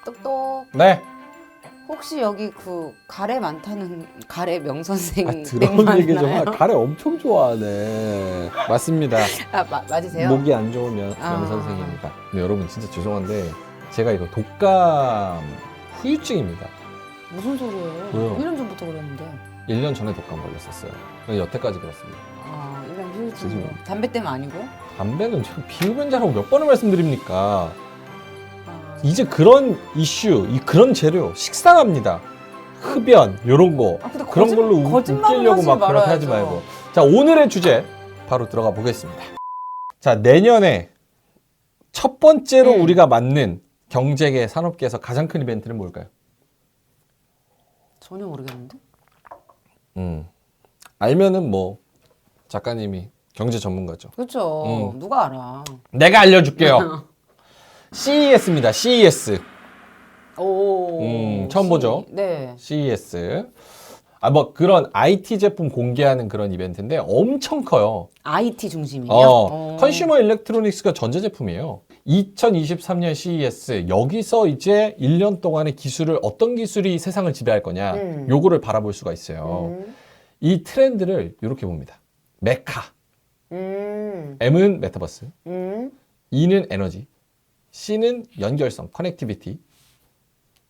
똑똑. 네. 혹시 여기 그 가래 많다는 가래 명선생 들어온 얘기 좀 맞나요? 가래 엄청 좋아하네. 맞습니다. 맞으세요? 목이 안 좋으면 아. 명선생입니다. 근데 여러분 진짜 죄송한데 제가 이거 독감 후유증입니다. 무슨 소리예요? 왜요? 1년 전부터 그랬는데. 1년 전에 독감 걸렸었어요. 여태까지 그렇습니다. 아, 1년 후유증. 지금- 담배 때문 아니고? 담배는 제가 비흡연자라고 몇 번을 말씀드립니까? 아, 이제 그런 이슈, 그런 재료 식상합니다. 흡연 요런 거 아, 근데 그런 걸로 거짓말은 웃기려고 하지 막 그렇게 말아야죠. 하지 말고. 자, 오늘의 주제 바로 들어가 보겠습니다. 자, 내년에 첫 번째로 우리가 맞는 경제계, 산업계에서 가장 큰 이벤트는 뭘까요? 전혀 모르겠는데? 알면은 뭐 작가님이 경제 전문가죠. 그렇죠. 누가 알아? 내가 알려줄게요. CES입니다. CES. 오. 처음 보죠? 네. CES. 뭐 그런 IT 제품 공개하는 그런 이벤트인데 엄청 커요. IT 중심이요? 컨슈머 일렉트로닉스가 전자제품이에요. 2023년 CES 여기서 이제 1년 동안의 기술을 어떤 기술이 세상을 지배할 거냐 요거를 바라볼 수가 있어요. 이 트렌드를 이렇게 봅니다. 메카, M은 메타버스, E는 에너지, C는 연결성, 커넥티비티.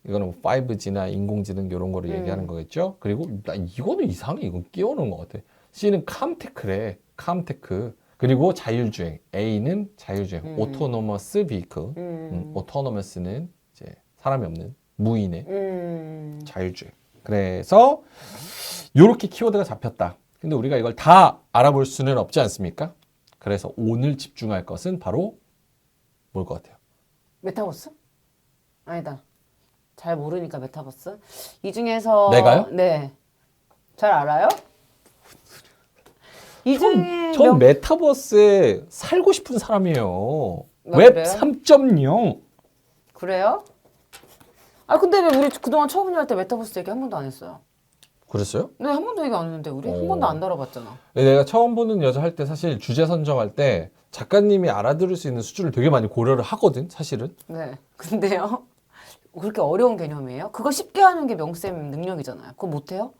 이거는 5G나 인공지능 이런 거를 얘기하는 거겠죠. 그리고 나 이거는 이상해. 이건 끼워놓은 것 같아. C는 캄테크래. 캄테크. 그리고 자율주행. A는 자율주행. 오토노머스 비클. 오토노머스는 이제 사람이 없는 무인의 자율주행. 그래서 이렇게 키워드가 잡혔다. 근데 우리가 이걸 다 알아볼 수는 없지 않습니까? 그래서 오늘 집중할 것은 바로 뭘 것 같아요? 메타버스? 아니다. 잘 모르니까 메타버스. 이 중에서 내가요? 네. 잘 알아요? 이 중에 전 메타버스에 살고 싶은 사람이에요. 아, 웹 그래요? 3.0. 그래요? 아 근데 왜 우리 그동안 처음 일할 때 메타버스 얘기 한 번도 안 했어요? 그랬어요? 네, 한 번도 얘기 안 했는데 우리 한 번도 안 다뤄봤잖아. 내가 처음 보는 여자 할 때 사실 주제 선정할 때 작가님이 알아들을 수 있는 수준을 되게 많이 고려를 하거든, 사실은. 네. 근데요. 그렇게 어려운 개념이에요? 그거 쉽게 하는 게 명쌤 능력이잖아요. 그거 못해요?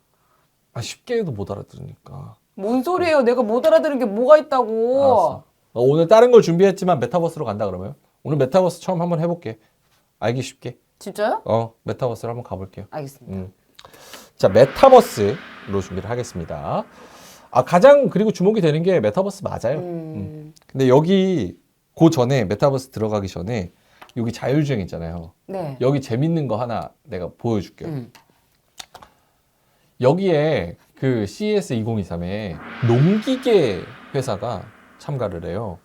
쉽게 해도 못 알아들으니까. 뭔 소리예요? 내가 못 알아들은 게 뭐가 있다고. 알았어. 오늘 다른 걸 준비했지만 메타버스로 간다 그러면? 오늘 메타버스 처음 한번 해볼게. 알기 쉽게. 진짜요? 메타버스로 한번 가볼게요. 알겠습니다. 자, 메타버스로 준비를 하겠습니다. 가장 그리고 주목이 되는 게 메타버스 맞아요. 근데 여기 그 전에 메타버스 들어가기 전에 여기 자율주행 있잖아요. 네. 여기 재밌는 거 하나 내가 보여줄게요. 여기에 그 CES 2023에 농기계 회사가 참가를 해요.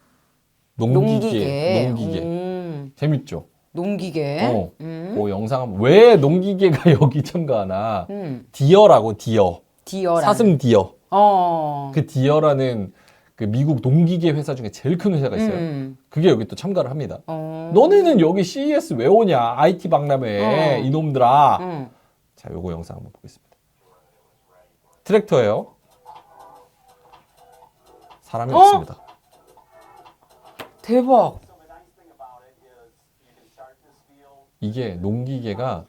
농기계. 재밌죠? 농기계. 그 영상 왜 농기계가 여기 참가하나? 디어라고 디어. 디어라는. 사슴 디어. 어. 그 디어라는 그 미국 농기계 회사 중에 제일 큰 회사가 있어요. 그게 여기 또 참가를 합니다. 너네는 여기 CES 왜 오냐? IT 박람회 이놈들아. 자, 요거 영상 한번 보겠습니다. 트랙터예요. 사람이 없습니다. 대박. 이게 농기계가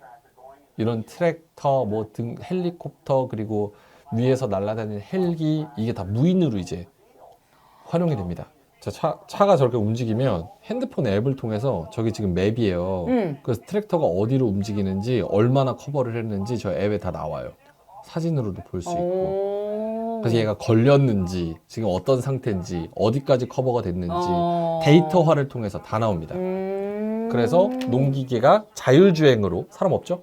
이런 트랙터, 뭐 등 헬리콥터 그리고 위에서 날아다니는 헬기 이게 다 무인으로 이제 활용이 됩니다. 차가 저렇게 움직이면 핸드폰 앱을 통해서 저기 지금 맵이에요. 그래서 트랙터가 어디로 움직이는지 얼마나 커버를 했는지 저 앱에 다 나와요. 사진으로도 볼 수 있고. 그래서 얘가 걸렸는지 지금 어떤 상태인지 어디까지 커버가 됐는지 데이터화를 통해서 다 나옵니다. 그래서 농기계가 자율주행으로 사람 없죠?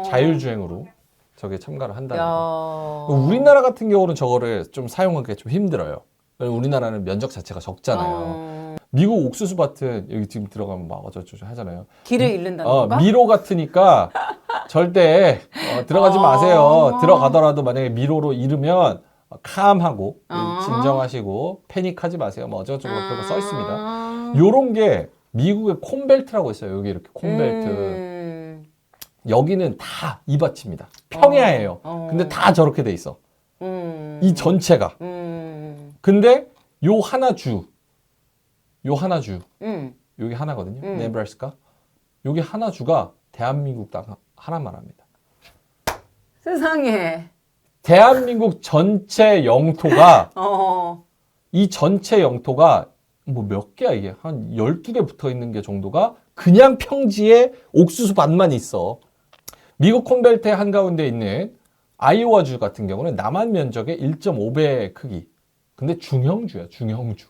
자율주행으로 저게 참가를 한다는 거. 우리나라 같은 경우는 저거를 좀 사용하기가 좀 힘들어요. 우리나라는 면적 자체가 적잖아요. 미국 옥수수밭은 여기 지금 들어가면 막 어쩌고저쩌고 하잖아요. 길을 잃는다는 건가? 미로 같으니까 절대 들어가지 마세요. 들어가더라도 만약에 미로로 잃으면 캄하고 진정하시고 패닉하지 마세요. 뭐 어쩌고저쩌고 그런 거 써 있습니다. 요런 게 미국의 콘벨트라고 있어요. 여기 이렇게 콘벨트. 여기는 다 이밭입니다. 평야예요. 근데 다 저렇게 돼 있어. 이 전체가. 근데 요 하나 주, 여기 하나거든요. 네브라스카. 여기 하나주가 대한민국 딱 하나만 합니다. 세상에. 대한민국 전체 영토가 어. 이 전체 영토가 뭐 몇 개야 이게? 한 12개 붙어 있는 게 정도가 그냥 평지에 옥수수 밭만 있어. 미국 콘벨트의 한가운데 있는 아이오와주 같은 경우는 남한 면적의 1.5배 크기. 근데 중형주야, 중형주.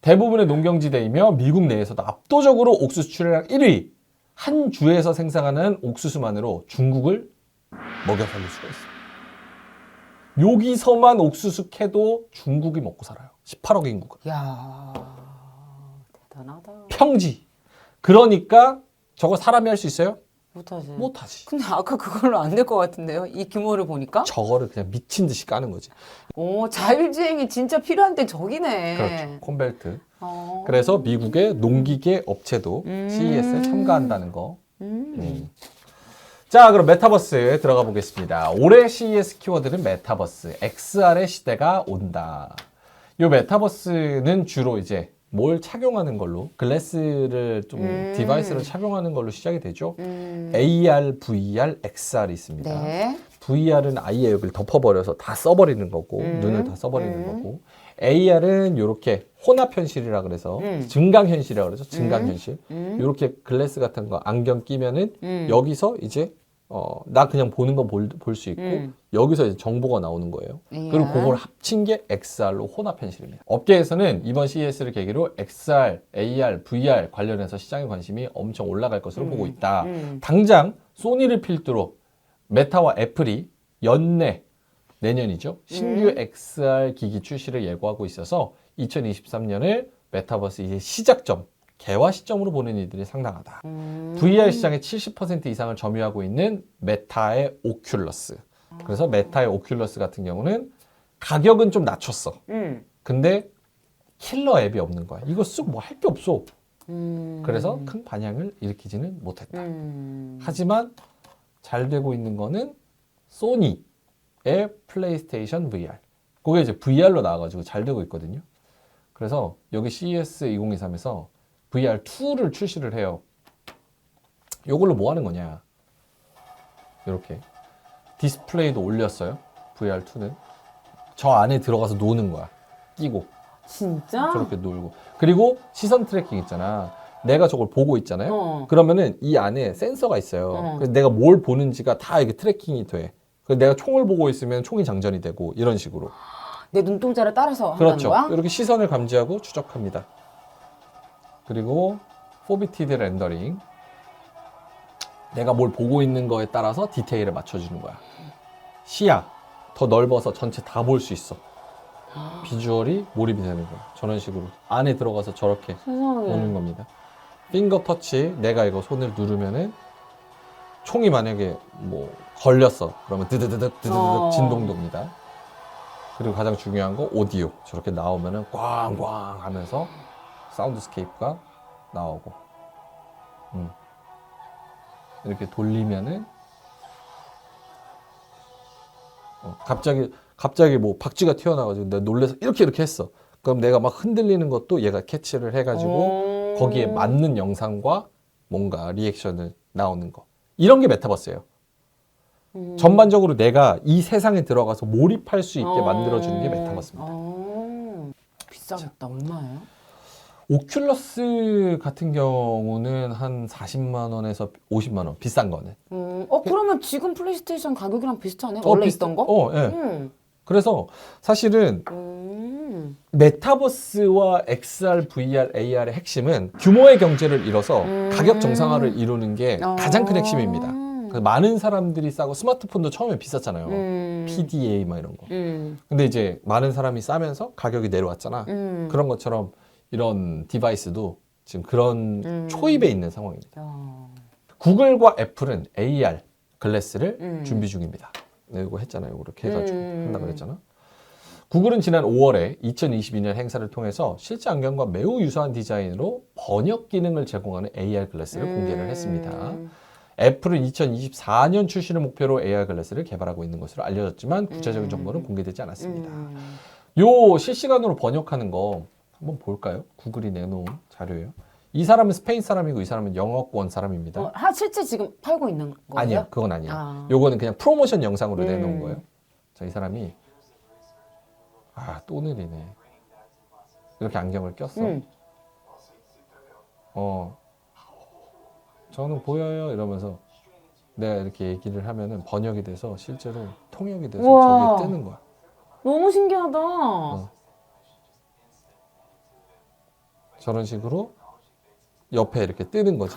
대부분의 농경지대이며 미국 내에서도 압도적으로 옥수수 출하량 1위. 한 주에서 생산하는 옥수수만으로 중국을 먹여 살릴 수가 있어. 여기서만 옥수수 캐도 중국이 먹고 살아요. 18억 인구가. 야, 대단하다. 평지. 그러니까 저거 사람이 할 수 있어요? 못하지. 못하지. 근데 아까 그걸로 안 될 것 같은데요? 이 규모를 보니까? 저거를 그냥 미친 듯이 까는 거지. 오, 자율주행이 진짜 필요한 데 저기네. 그렇죠. 콘벨트. 어. 그래서 미국의 농기계 업체도 CES에 참가한다는 거. 자, 그럼 메타버스에 들어가 보겠습니다. 올해 CES 키워드는 메타버스, XR의 시대가 온다. 이 메타버스는 주로 이제 뭘 착용하는 걸로, 글래스를 좀 디바이스를 착용하는 걸로 시작이 되죠. AR, VR, XR이 있습니다. 네. VR은 아예 여기를 덮어버려서 다 써버리는 거고, 눈을 다 써버리는 거고, AR은 이렇게 혼합현실이라 그래서 증강현실이라 그래서 증강현실. 이렇게 글래스 같은 거 안경 끼면은 여기서 이제 나 그냥 보는 거 볼 수 있고 여기서 이제 정보가 나오는 거예요. 그리고 그걸 합친 게 XR로 혼합현실입니다. 업계에서는 이번 CES를 계기로 XR, AR, VR 관련해서 시장의 관심이 엄청 올라갈 것으로 보고 있다. 당장 소니를 필두로 메타와 애플이 연내 내년이죠. 신규 XR 기기 출시를 예고하고 있어서 2023년을 메타버스 이제 시작점, 개화 시점으로 보는 이들이 상당하다. VR 시장의 70% 이상을 점유하고 있는 메타의 오큘러스. 그래서 메타의 오큘러스 같은 경우는 가격은 좀 낮췄어. 근데 킬러 앱이 없는 거야. 이거 쓰고 뭐 할 게 없어. 그래서 큰 반향을 일으키지는 못했다. 하지만 잘 되고 있는 거는 소니의 플레이스테이션 VR. 그게 이제 VR로 나와가지고 잘 되고 있거든요. 그래서 여기 CES 2023에서 VR2를 출시를 해요. 이걸로 뭐 하는 거냐. 이렇게 디스플레이도 올렸어요. VR2는. 저 안에 들어가서 노는 거야. 끼고. 진짜? 저렇게 놀고. 그리고 시선 트래킹 있잖아. 내가 저걸 보고 있잖아요. 그러면은 이 안에 센서가 있어요. 그래서 내가 뭘 보는지가 다 이게 트래킹이 돼. 그래서 내가 총을 보고 있으면 총이 장전이 되고 이런 식으로. 내 눈동자를 따라서 그렇죠. 한다는 거야? 이렇게 시선을 감지하고 추적합니다. 그리고 포비티드 렌더링. 내가 뭘 보고 있는 거에 따라서 디테일을 맞춰주는 거야. 시야 더 넓어서 전체 다 볼 수 있어. 비주얼이 몰입이 되는 거야. 저런 식으로 안에 들어가서 저렇게 보는 겁니다. 핑거 터치, 내가 이거 손을 누르면은 총이 만약에 뭐 걸렸어. 그러면 드드드득 진동됩니다. 그리고 가장 중요한 거 오디오. 저렇게 나오면은 꽝꽝 하면서 사운드스케이프가 나오고 이렇게 돌리면은 갑자기 뭐 박쥐가 튀어나와가지고 내가 놀래서 이렇게 했어. 그럼 내가 막 흔들리는 것도 얘가 캐치를 해가지고 거기에 맞는 영상과 뭔가 리액션을 나오는 거. 이런 게 메타버스예요. 전반적으로 내가 이 세상에 들어가서 몰입할 수 있게 만들어주는 게 메타버스입니다. 비싸겠다. 얼마예요? 오큘러스 같은 경우는 한 40만 원에서 50만 원. 비싼 거는. 그러면 지금 플레이스테이션 가격이랑 비슷하네? 원래 있던 거? 예. 그래서 사실은 메타버스와 XR, VR, AR의 핵심은 규모의 경제를 이뤄서 가격 정상화를 이루는 게 가장 큰 핵심입니다. 그래서 많은 사람들이 싸고 스마트폰도 처음에 비쌌잖아요. PDA 막 이런 거. 근데 이제 많은 사람이 싸면서 가격이 내려왔잖아. 그런 것처럼 이런 디바이스도 지금 그런 초입에 있는 상황입니다. 구글과 애플은 AR 글래스를 준비 중입니다. 이거 했잖아요. 이렇게 해가지고 한다고 그랬잖아. 구글은 지난 5월에 2022년 행사를 통해서 실제 안경과 매우 유사한 디자인으로 번역 기능을 제공하는 AR 글래스를 공개를 했습니다. 애플은 2024년 출시를 목표로 AR 글래스를 개발하고 있는 것으로 알려졌지만 구체적인 정보는 공개되지 않았습니다. 요 실시간으로 번역하는 거 한번 볼까요? 구글이 내놓은 자료예요. 이 사람은 스페인 사람이고 이 사람은 영어권 사람입니다. 실제 지금 팔고 있는 거예요? 아니요, 그건 아니에요. 아. 요거는 그냥 프로모션 영상으로 내놓은 거예요. 자, 이 사람이 또 느리네. 이렇게 안경을 꼈어. 저는 보여요 이러면서 내가 이렇게 얘기를 하면은 번역이 돼서 실제로 통역이 돼서 우와. 저기에 뜨는 거야. 너무 신기하다. 저런 식으로 옆에 이렇게 뜨는 거지.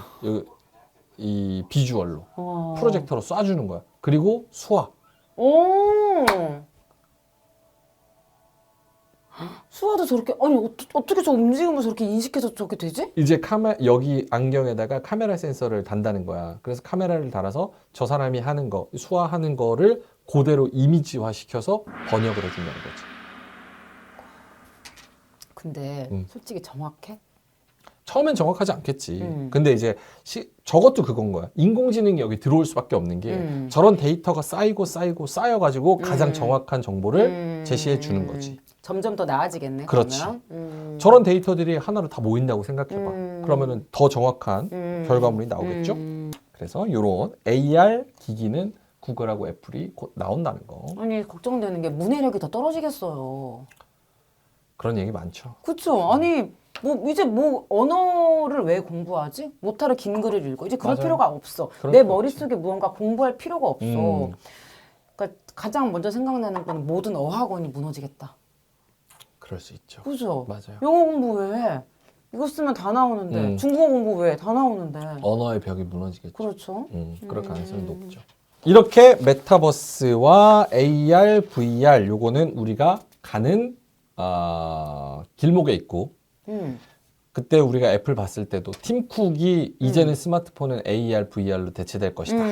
이 비주얼로 프로젝터로 쏴주는 거야. 그리고 수화. 오. 수화도 저렇게 어떻게 저 움직임을 저렇게 인식해서 저렇게 되지? 이제 여기 안경에다가 카메라 센서를 단다는 거야. 그래서 카메라를 달아서 저 사람이 하는 거, 수화하는 거를 그대로 이미지화 시켜서 번역을 해준다는 거지. 근데 솔직히 정확해? 처음엔 정확하지 않겠지. 근데 이제 저것도 그건 거야. 인공지능이 여기 들어올 수밖에 없는 게 저런 데이터가 쌓여가지고 가장 정확한 정보를 제시해 주는 거지. 점점 더 나아지겠네. 그렇지. 그러면. 저런 데이터들이 하나로 다 모인다고 생각해봐. 그러면은 더 정확한 결과물이 나오겠죠. 그래서 이런 AR 기기는 구글하고 애플이 곧 나온다는 거. 아니 걱정되는 게 문해력이 더 떨어지겠어요. 그런 얘기 많죠. 그렇죠. 아니 이제 언어를 왜 공부하지? 못하러 긴 글을 읽어. 이제 그럴 맞아요. 필요가 없어. 그럴 내 필요 머릿속에 무언가 공부할 필요가 없어. 그러니까 가장 먼저 생각나는 건 모든 어학원이 무너지겠다. 그럴 수 있죠. 그죠? 맞아요. 영어 공부 왜? 이거 쓰면 다 나오는데. 중국어 공부 왜? 다 나오는데. 언어의 벽이 무너지겠죠. 그렇죠. 그럴 가능성이 높죠. 이렇게 메타버스와 AR, VR 요거는 우리가 가는 길목에 있고 그때 우리가 애플 봤을 때도 팀 쿡이 이제는 스마트폰은 AR, VR로 대체될 것이다.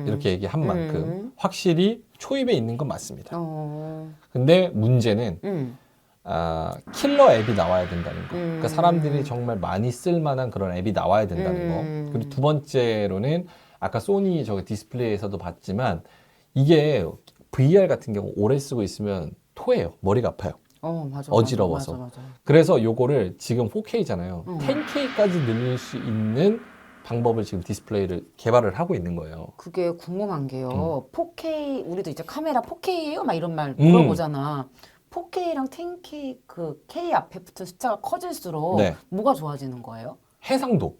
이렇게 얘기한 만큼 확실히 초입에 있는 건 맞습니다. 근데 문제는 킬러 앱이 나와야 된다는 거. 그러니까 사람들이 정말 많이 쓸 만한 그런 앱이 나와야 된다는 거. 그리고 두 번째로는 아까 소니 저기 디스플레이에서도 봤지만 이게 VR 같은 경우 오래 쓰고 있으면 토해요. 머리가 아파요. 맞아. 어지러워서. 맞아. 그래서 요거를 지금 4K잖아요. 10K까지 늘릴 수 있는 방법을 지금 디스플레이를 개발을 하고 있는 거예요. 그게 궁금한 게요. 4K 우리도 이제 카메라 4K예요? 막 이런 말 물어보잖아. 4K랑 10K 그 K 앞에 붙은 숫자가 커질수록 네. 뭐가 좋아지는 거예요? 해상도.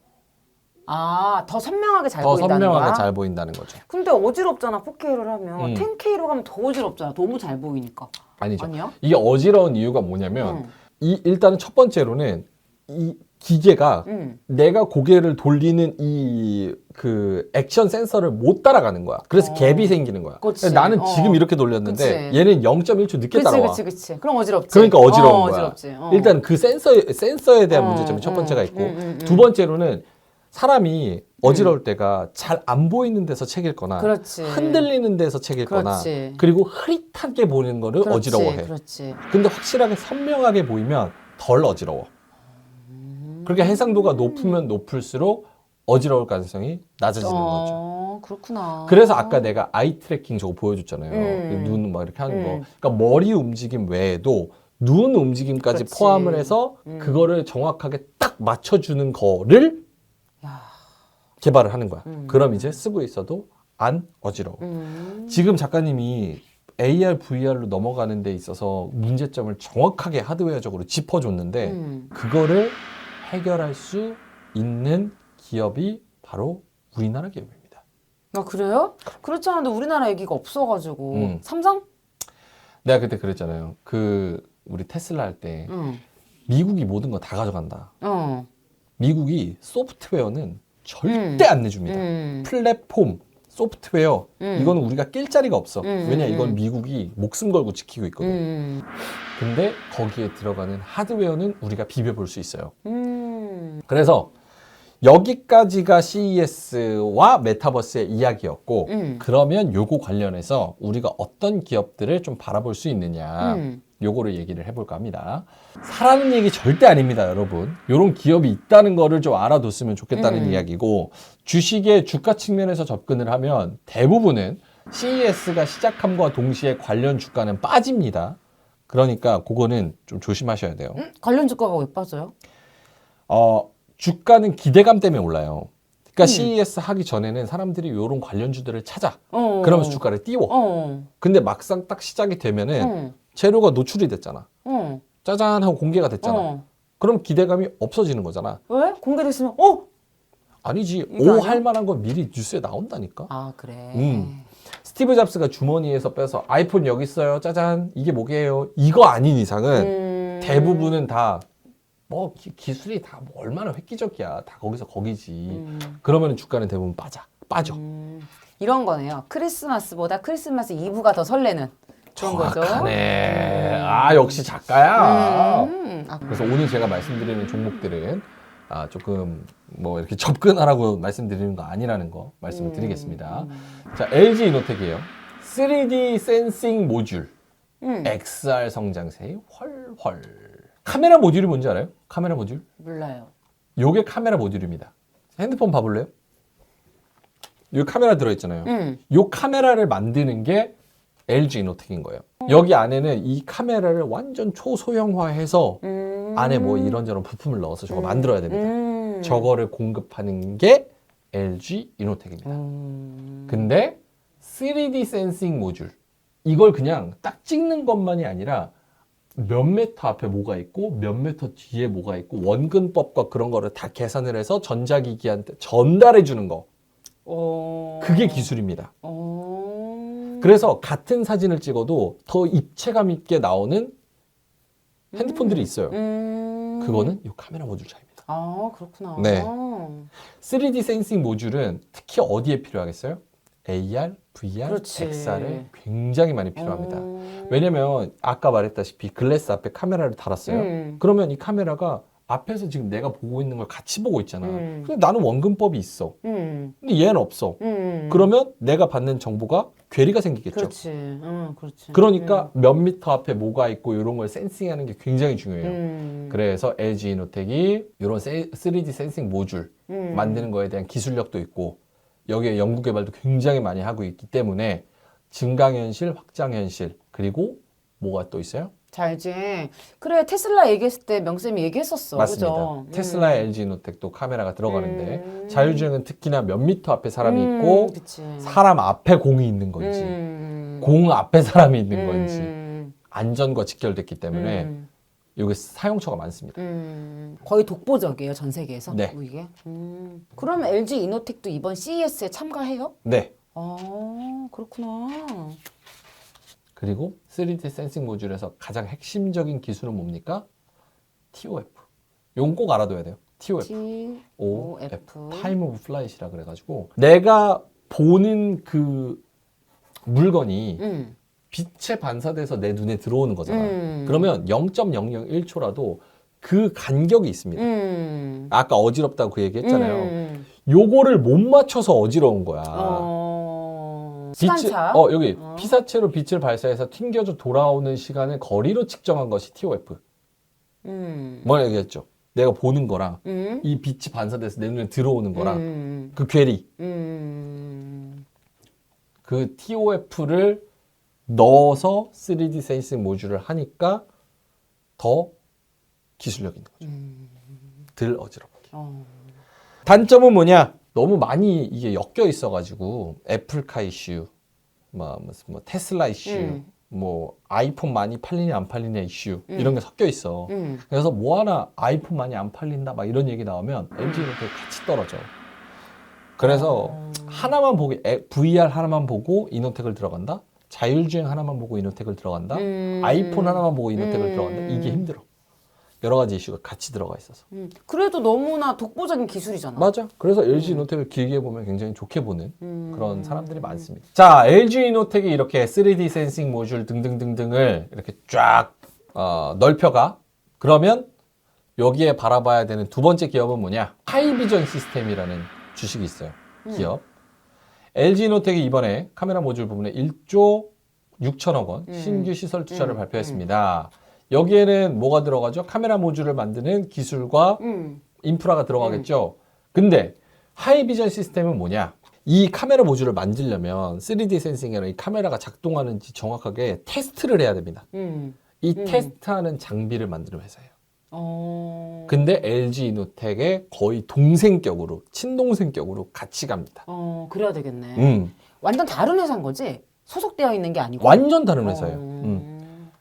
더 선명하게 잘 더 보인다는 선명하게 거야? 잘 보인다는 거죠. 근데 어지럽잖아. 4K를 하면 10K로 가면 더 어지럽잖아. 너무 잘 보이니까. 아니죠. 아니야? 이게 어지러운 이유가 뭐냐면 일단은 첫 번째로는 이 기계가 내가 고개를 돌리는 그 액션 센서를 못 따라가는 거야. 그래서 갭이 생기는 거야. 그치. 나는 지금 이렇게 돌렸는데 그치. 얘는 0.1초 늦게 따라와. 그치. 그럼 어지럽지. 그러니까 어지러운 거야. 어지럽지. 일단 그 센서에 대한 문제점이 첫 번째가 있고 두 번째로는 사람이 어지러울 때가 잘 안 보이는 데서 책 읽거나 그렇지. 흔들리는 데서 책 읽거나 그렇지. 그리고 흐릿하게 보이는 거를 어지러워해. 그렇지. 근데 확실하게 선명하게 보이면 덜 어지러워. 그렇게 해상도가 높으면 높을수록 어지러울 가능성이 낮아지는 거죠. 그렇구나. 그래서 아까 내가 아이 트래킹 저거 보여줬잖아요. 눈 막 이렇게 하는 거. 그러니까 머리 움직임 외에도 눈 움직임까지 그렇지. 포함을 해서 그거를 정확하게 딱 맞춰주는 거를 개발을 하는 거야. 그럼 이제 쓰고 있어도 안 어지러워. 지금 작가님이 AR, VR로 넘어가는 데 있어서 문제점을 정확하게 하드웨어적으로 짚어줬는데 그거를 해결할 수 있는 기업이 바로 우리나라 기업입니다. 그래요? 그렇지 않은데 우리나라 얘기가 없어가지고. 삼성? 내가 그때 그랬잖아요. 우리 테슬라 할 때 미국이 모든 거 다 가져간다. 미국이 소프트웨어는 절대 안 내줍니다. 플랫폼, 소프트웨어 이거는 우리가 낄 자리가 없어. 왜냐 이건 미국이 목숨 걸고 지키고 있거든. 근데 거기에 들어가는 하드웨어는 우리가 비벼볼 수 있어요. 그래서 여기까지가 CES와 메타버스의 이야기였고 그러면 요거 관련해서 우리가 어떤 기업들을 좀 바라볼 수 있느냐 요거를 얘기를 해볼까 합니다. 사라는 얘기 절대 아닙니다, 여러분. 요런 기업이 있다는 거를 좀 알아뒀으면 좋겠다는 이야기고 주식의 주가 측면에서 접근을 하면 대부분은 CES가 시작함과 동시에 관련 주가는 빠집니다. 그러니까 그거는 좀 조심하셔야 돼요. 관련 주가가 왜 빠져요? 주가는 기대감 때문에 올라요. 그러니까 CES 하기 전에는 사람들이 이런 관련주들을 찾아. 그러면서 주가를 띄워. 근데 막상 딱 시작이 되면은 재료가 노출이 됐잖아. 짜잔 하고 공개가 됐잖아. 그럼 기대감이 없어지는 거잖아. 왜? 공개됐으면 아니지. 이거 오 아니야? 할 만한 건 미리 뉴스에 나온다니까. 아 그래. 스티브 잡스가 주머니에서 빼서 아이폰 여기 있어요. 짜잔. 이게 뭐게요? 이거 아닌 이상은 대부분은 다 뭐 기술이 다 뭐 얼마나 획기적이야. 다 거기서 거기지. 그러면 주가는 대부분 빠져. 이런 거네요. 크리스마스보다 크리스마스 이브가 더 설레는 그런 거죠. 정확하네. 아 역시 작가야. 아, 그래서 오늘 제가 말씀드리는 종목들은 조금 뭐 이렇게 접근하라고 말씀드리는 거 아니라는 거 말씀을 드리겠습니다. 자, LG 이노텍이에요. 3D 센싱 모듈. XR 성장세 훨훨. 카메라 모듈이 뭔지 알아요? 카메라 모듈? 몰라요. 요게 카메라 모듈입니다. 핸드폰 봐볼래요? 여기 카메라 들어있잖아요. 요 카메라를 만드는 게 LG 이노텍인 거예요. 여기 안에는 이 카메라를 완전 초소형화해서 안에 뭐 이런저런 부품을 넣어서 저거 만들어야 됩니다. 저거를 공급하는 게 LG 이노텍입니다. 근데 3D 센싱 모듈 이걸 그냥 딱 찍는 것만이 아니라 몇 미터 앞에 뭐가 있고 몇 미터 뒤에 뭐가 있고 원근법과 그런 거를 다 계산을 해서 전자기기한테 전달해 주는 거. 그게 기술입니다. 그래서 같은 사진을 찍어도 더 입체감 있게 나오는 핸드폰들이 있어요. 그거는 이 카메라 모듈 차이입니다. 아 그렇구나. 네. 3D 센싱 모듈은 특히 어디에 필요하겠어요? AR, VR, 그렇지. XR에 굉장히 많이 필요합니다. 왜냐면 아까 말했다시피 글래스 앞에 카메라를 달았어요. 그러면 이 카메라가 앞에서 지금 내가 보고 있는 걸 같이 보고 있잖아. 근데 나는 원근법이 있어. 근데 얘는 없어. 그러면 내가 받는 정보가 괴리가 생기겠죠. 그렇지. 그렇지. 그러니까 몇 미터 앞에 뭐가 있고 이런 걸 센싱하는 게 굉장히 중요해요. 그래서 LG 이노텍이 이런 3D 센싱 모듈 만드는 거에 대한 기술력도 있고 여기에 연구 개발도 굉장히 많이 하고 있기 때문에 증강현실, 확장현실 그리고 뭐가 또 있어요? 자 이제 그래 테슬라 얘기했을 때 명쌤이 얘기했었어. 맞습니다. 그죠? 테슬라의 LG 이노텍도 카메라가 들어가는데 자율주행은 특히나 몇 미터 앞에 사람이 있고 그치. 사람 앞에 공이 있는 건지 공 앞에 사람이 있는 건지 안전과 직결됐기 때문에 이게 사용처가 많습니다. 거의 독보적이에요 전 세계에서. 네. 뭐 이게. 그럼 LG 이노텍도 이번 CES에 참가해요? 네. 아 그렇구나. 그리고 3D 센싱 모듈에서 가장 핵심적인 기술은 뭡니까? TOF. 이건 꼭 알아둬야 돼요. TOF. TOF. 타임 오브 플라잇이라 그래가지고 내가 보는 그 물건이 빛에 반사돼서 내 눈에 들어오는 거잖아. 그러면 0.001초라도 그 간격이 있습니다. 아까 어지럽다고 그 얘기 했잖아요. 요거를 못 맞춰서 어지러운 거야. 시간차. 여기 피사체로 빛을 발사해서 튕겨져 돌아오는 시간을 거리로 측정한 것이 TOF. 뭐 얘기했죠? 내가 보는 거랑 이 빛이 반사돼서 내 눈에 들어오는 거랑 그 괴리. 그 TOF를 넣어서 3D 센싱 모듈을 하니까 더 기술력 있는 거죠. 덜 어지럽게. 단점은 뭐냐? 너무 많이 이게 엮여 있어가지고 애플카 이슈, 뭐 테슬라 이슈, 뭐 아이폰 많이 팔리냐 안 팔리냐 이슈 이런 게 섞여 있어. 그래서 뭐 하나 아이폰 많이 안 팔린다 막 이런 얘기 나오면 LG 이렇게 같이 떨어져. 그래서 하나만 보고 VR 하나만 보고 이노텍을 들어간다. 자율주행 하나만 보고 이노텍을 들어간다. 아이폰 하나만 보고 이노텍을 들어간다. 이게 힘들어. 여러 가지 이슈가 같이 들어가 있어서. 그래도 너무나 독보적인 기술이잖아. 맞아. 그래서 LG 이노텍을 길게 보면 굉장히 좋게 보는 그런 사람들이 많습니다. 자, LG 이노텍이 이렇게 3D 센싱 모듈 등등등등을 이렇게 쫙 넓혀가. 그러면 여기에 바라봐야 되는 두 번째 기업은 뭐냐? 하이비전 시스템이라는 주식이 있어요. 기업. LG 이노텍이 이번에 카메라 모듈 부분에 1조 6천억 원 신규 시설 투자를 발표했습니다. 여기에는 뭐가 들어가죠? 카메라 모듈을 만드는 기술과 인프라가 들어가겠죠. 근데 하이비전 시스템은 뭐냐? 이 카메라 모듈을 만들려면 3D 센싱이나 이 카메라가 작동하는지 정확하게 테스트를 해야 됩니다. 이 테스트하는 장비를 만드는 회사예요. 근데 LG 이노텍의 거의 동생격으로, 친동생격으로 같이 갑니다. 그래야 되겠네. 완전 다른 회사인 거지? 소속되어 있는 게 아니고. 완전 다른 회사예요.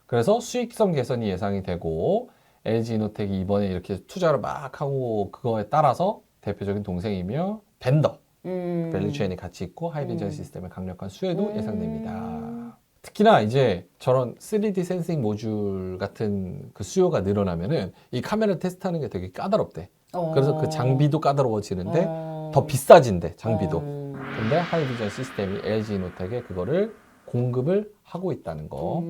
그래서 수익성 개선이 예상이 되고 LG 이노텍이 이번에 이렇게 투자를 막 하고 그거에 따라서 대표적인 동생이며 벤더, 밸류체인이 같이 있고 하이비전 시스템의 강력한 수혜도 예상됩니다. 특히나 이제 저런 3D 센싱 모듈 같은 그 수요가 늘어나면은 이 카메라 테스트하는 게 되게 까다롭대. 그래서 그 장비도 까다로워지는데 더 비싸진대, 장비도. 근데 하이비전 시스템이 LG 이노텍에 그거를 공급을 하고 있다는 거.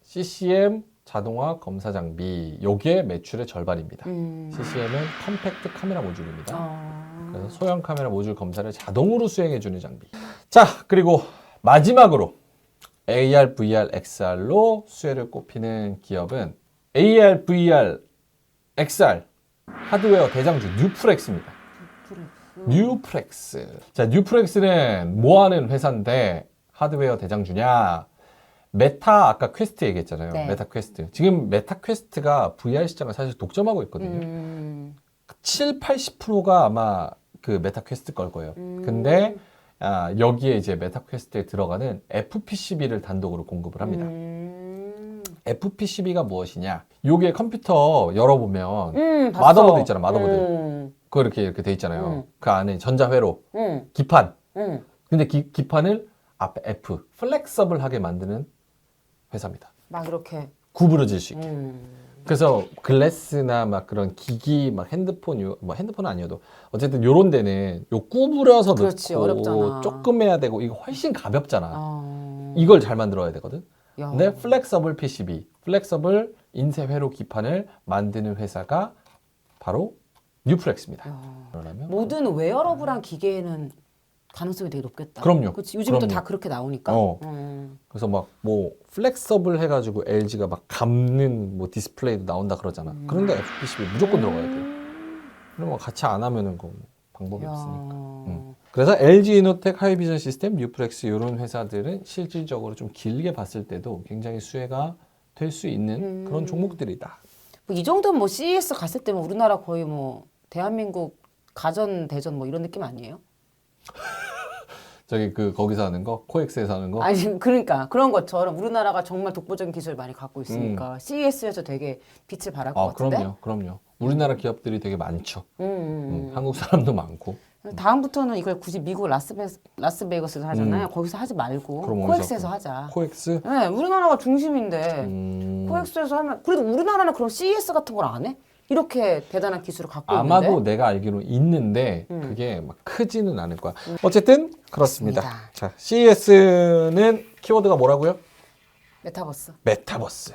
CCM 자동화 검사 장비, 요게 매출의 절반입니다. CCM은 컴팩트 카메라 모듈입니다. 그래서 소형 카메라 모듈 검사를 자동으로 수행해주는 장비. 자, 그리고 마지막으로 AR, VR, XR로 수혜를 꼽히는 기업은 AR, VR, XR 하드웨어 대장주 뉴프렉스입니다. 뉴프렉스. 자, 뉴프렉스는 뭐 하는 회사인데 하드웨어 대장주냐? 메타 아까 퀘스트 얘기했잖아요. 네. 메타 퀘스트. 지금 메타 퀘스트가 VR 시장을 사실 독점하고 있거든요. 7, 80%가 아마 그 메타 퀘스트 걸 거예요. 근데 여기에 이제 메타 퀘스트에 들어가는 FPCB를 단독으로 공급을 합니다. FPCB가 무엇이냐? 요게 컴퓨터 열어보면 마더보드 있잖아, 마더보드. 그거 이렇게 돼 있잖아요. 그 안에 전자회로, 기판. 근데 기판을 앞에 F, 플렉서블하게 만드는 회사입니다. 막 이렇게 구부러질 수 있게. 그래서 글래스나 막 그런 기기, 막 핸드폰, 뭐 핸드폰은 아니어도 어쨌든 요런 데는 요 구부려서 그렇지, 넣고 어렵잖아. 조금 해야 되고 이거 훨씬 가볍잖아. 이걸 잘 만들어야 되거든. 야. 근데 플렉서블 PCB, 플렉서블 인쇄 회로 기판을 만드는 회사가 바로 뉴프렉스입니다. 그러려면 모든 웨어러블한 기계에는 가능성이 되게 높겠다. 그럼요. 그렇지. 요즘은 또 그럼요. 다 그렇게 나오니까. 그래서 막 뭐 플렉서블 해가지고 LG가 막 감는 뭐 디스플레이도 나온다 그러잖아. 그런데 FPCB 무조건 들어가야 돼. 그러면 같이 안 하면은 그 방법이 없으니까. 그래서 LG 이노텍, 하이비전 시스템, 뉴프렉스 이런 회사들은 실질적으로 좀 길게 봤을 때도 굉장히 수혜가 될 수 있는 그런 종목들이다. 뭐 이 정도면 뭐 CES 갔을 때면 우리나라 거의 뭐 대한민국 가전 대전 뭐 이런 느낌 아니에요? 저기 그 거기서 하는 거, 코엑스에서 하는 거. 아니 그러니까 그런 것처럼 우리나라가 정말 독보적인 기술을 많이 갖고 있으니까 CES에서 되게 빛을 발할 것 같은데. 그럼요. 우리나라 기업들이 되게 많죠. 한국 사람도 많고. 다음부터는 이걸 굳이 미국 라스베이거스에서 하잖아요. 거기서 하지 말고 그럼 코엑스에서 하자. 코엑스? 네, 우리나라가 중심인데 코엑스에서 하면 그래도 우리나라는 그런 CES 같은 걸 안 해? 이렇게 대단한 기술을 갖고 아마도 있는데. 내가 알기로 있는데 그게 막 크지는 않을 거야. 어쨌든 그렇습니다. 맞습니다. 자, CES는 키워드가 뭐라고요? 메타버스. 메타버스.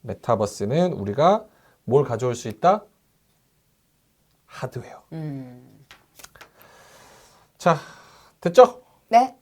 메타버스는 우리가 뭘 가져올 수 있다? 하드웨어. 자, 됐죠? 네.